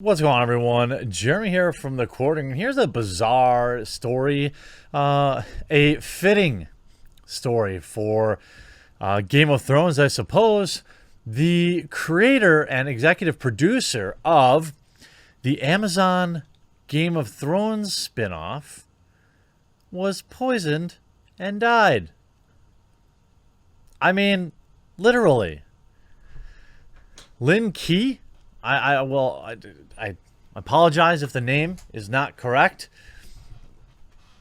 What's going on, everyone? Jeremy here from the Quartering. Here's a bizarre story, a fitting story for Game of Thrones, I suppose. The creator and executive producer of the Amazon Game of Thrones spinoff was poisoned and died. I mean, literally. Lin Key? I apologize if the name is not correct.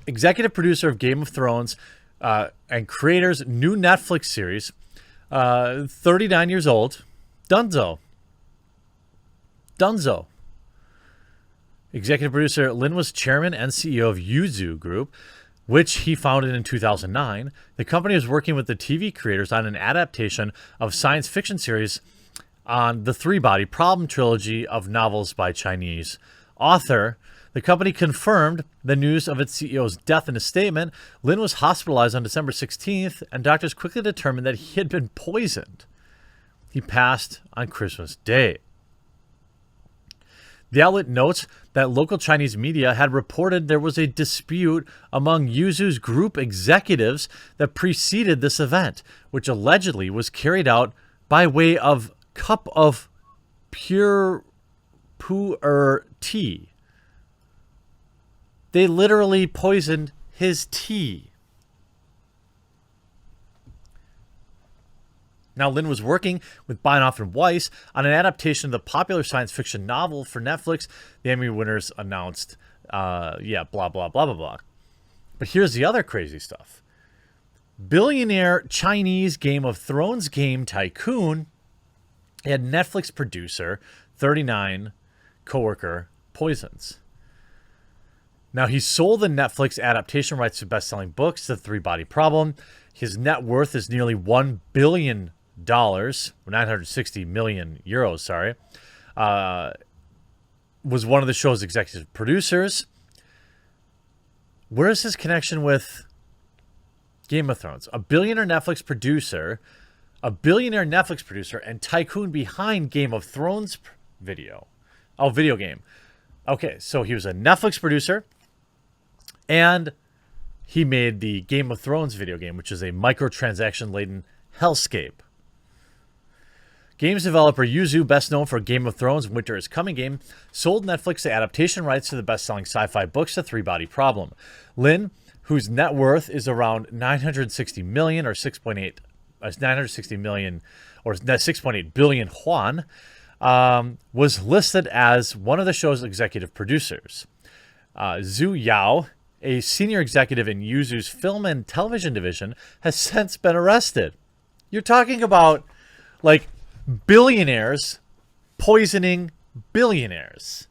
Executive producer of Game of Thrones and creator's new Netflix series. 39 years old. Dunzo. Executive producer Lin was chairman and CEO of Yuzu Group, which he founded in 2009. The company was working with the TV creators on an adaptation of science fiction series on the Three-Body Problem trilogy of novels by Chinese author. The company confirmed the news of its CEO's death in a statement. Lin was hospitalized on December 16th, and doctors quickly determined that he had been poisoned. He passed on Christmas Day. The outlet notes that local Chinese media had reported there was a dispute among Yuzu's group executives that preceded this event, which allegedly was carried out by way of cup of pure pu'er tea. They literally poisoned his tea. Now, Lin was working with Beinhoff and Weiss on an adaptation of the popular science fiction novel for Netflix. The Emmy winners announced, blah, blah, blah, blah, blah. But here's the other crazy stuff. Billionaire Chinese Game of Thrones game Tycoon had Netflix producer 39 coworker poisons. Now, he sold the Netflix adaptation rights to best-selling books, The Three-Body Problem. His net worth is nearly $1 billion, 960 million euros, sorry. Was one of the show's executive producers. Where is his connection with Game of Thrones? A billionaire Netflix producer and Tycoon behind Game of Thrones video game. Okay, so he was a Netflix producer, and he made the Game of Thrones video game, which is a microtransaction-laden hellscape. Games developer Yuzu, best known for Game of Thrones Winter is Coming game, sold Netflix the adaptation rights to the best-selling sci-fi books, The Three-Body Problem. Lin, whose net worth is around 960 million or 6.8 billion yuan, was listed as one of the show's executive producers. Zhu Yao, a senior executive in Yuzu's film and television division, has since been arrested. You're talking about, like, billionaires poisoning billionaires.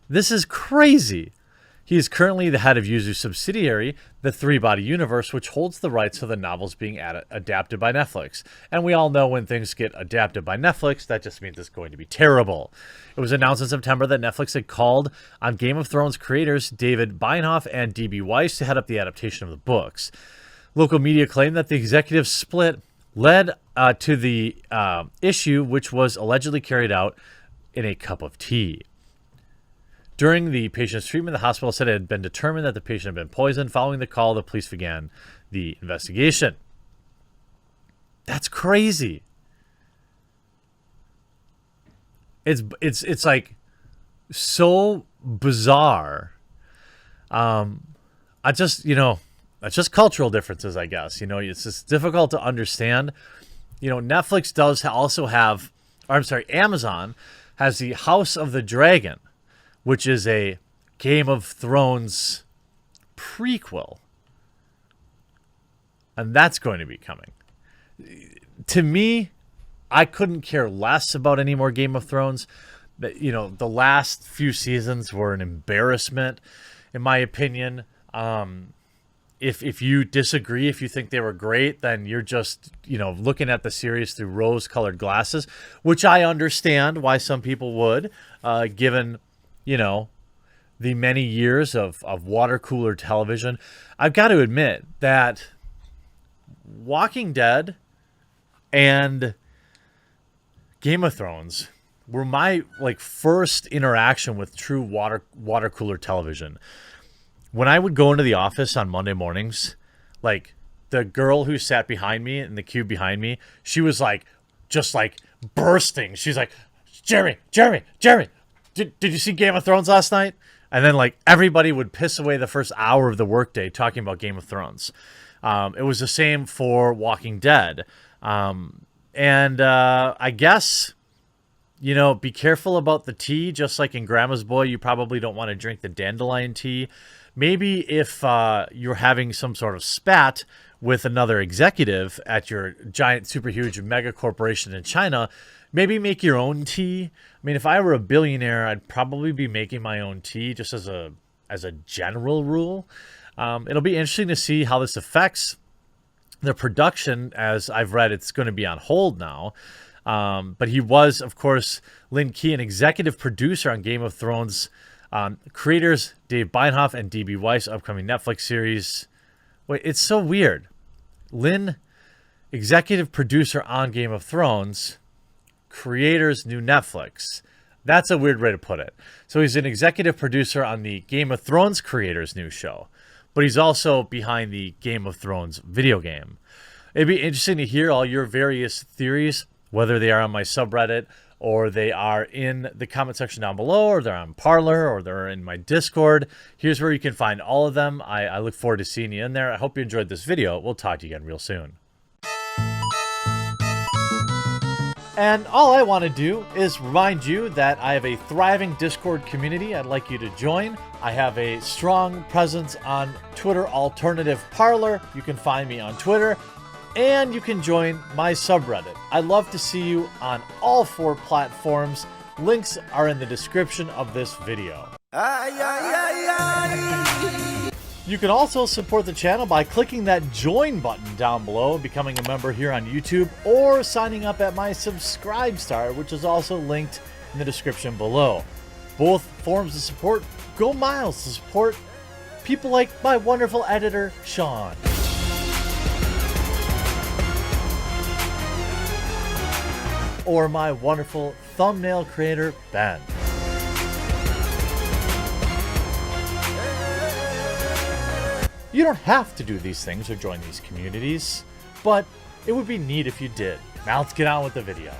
This is crazy. He is currently the head of Yuzu's subsidiary, the Three-Body Universe, which holds the rights to the novels being adapted by Netflix. And we all know when things get adapted by Netflix, that just means it's going to be terrible. It was announced in September that Netflix had called on Game of Thrones creators David Beinhoff and D.B. Weiss to head up the adaptation of the books. Local media claimed that the executive split led to the issue, which was allegedly carried out in a cup of tea. During the patient's treatment, the hospital said it had been determined that the patient had been poisoned. Following the call, the police began the investigation. That's crazy. It's like so bizarre. It's just cultural differences, I guess. It's just difficult to understand. Netflix does also have, Amazon has the House of the Dragon, which is a Game of Thrones prequel. And that's going to be coming. To me, I couldn't care less about any more Game of Thrones. But, the last few seasons were an embarrassment, in my opinion. If you disagree, if you think they were great, then you're just, looking at the series through rose-colored glasses, which I understand why some people would, given the many years of water cooler television. I've got to admit that Walking Dead and Game of Thrones were my like first interaction with true water cooler television. When I would go into the office on Monday mornings, like the girl who sat behind me in the cube behind me, she was like just like bursting. She's like, Jeremy, did you see Game of Thrones last night? And then like everybody would piss away the first hour of the workday talking about Game of Thrones. It was the same for Walking Dead. I guess, you know, be careful about the tea. Just like in Grandma's Boy, you probably don't want to drink the dandelion tea. Maybe if you're having some sort of spat with another executive at your giant, super huge mega corporation in China, maybe make your own tea. I mean, if I were a billionaire, I'd probably be making my own tea just as a general rule. It'll be interesting to see how this affects the production. As I've read, it's going to be on hold now. But he was, of course, Lin Key, an executive producer on Game of Thrones. Creators Dave Beinhoff and D.B. Weiss, upcoming Netflix series. Wait, it's so weird. Lin, executive producer on Game of Thrones, creators new Netflix. That's a weird way to put it. So he's an executive producer on the Game of Thrones creators new show, but he's also behind the Game of Thrones video game. It'd be interesting to hear all your various theories, whether they are on my subreddit or they are in the comment section down below, or they're on Parler, or they're in my Discord. Here's where you can find all of them. I look forward to seeing you in there. I hope you enjoyed this video. We'll talk to you again real soon. And all I want to do is remind you that I have a thriving Discord community I'd like you to join. I have a strong presence on Twitter alternative Parler. You can find me on Twitter. And you can join my subreddit. I'd love to see you on all 4 platforms. Links are in the description of this video. You can also support the channel by clicking that join button down below, becoming a member here on YouTube, or signing up at my Subscribe Star, which is also linked in the description below. Both forms of support go miles to support people like my wonderful editor, Sean. Or my wonderful thumbnail creator, Ben. You don't have to do these things or join these communities, but it would be neat if you did. Now let's get on with the video.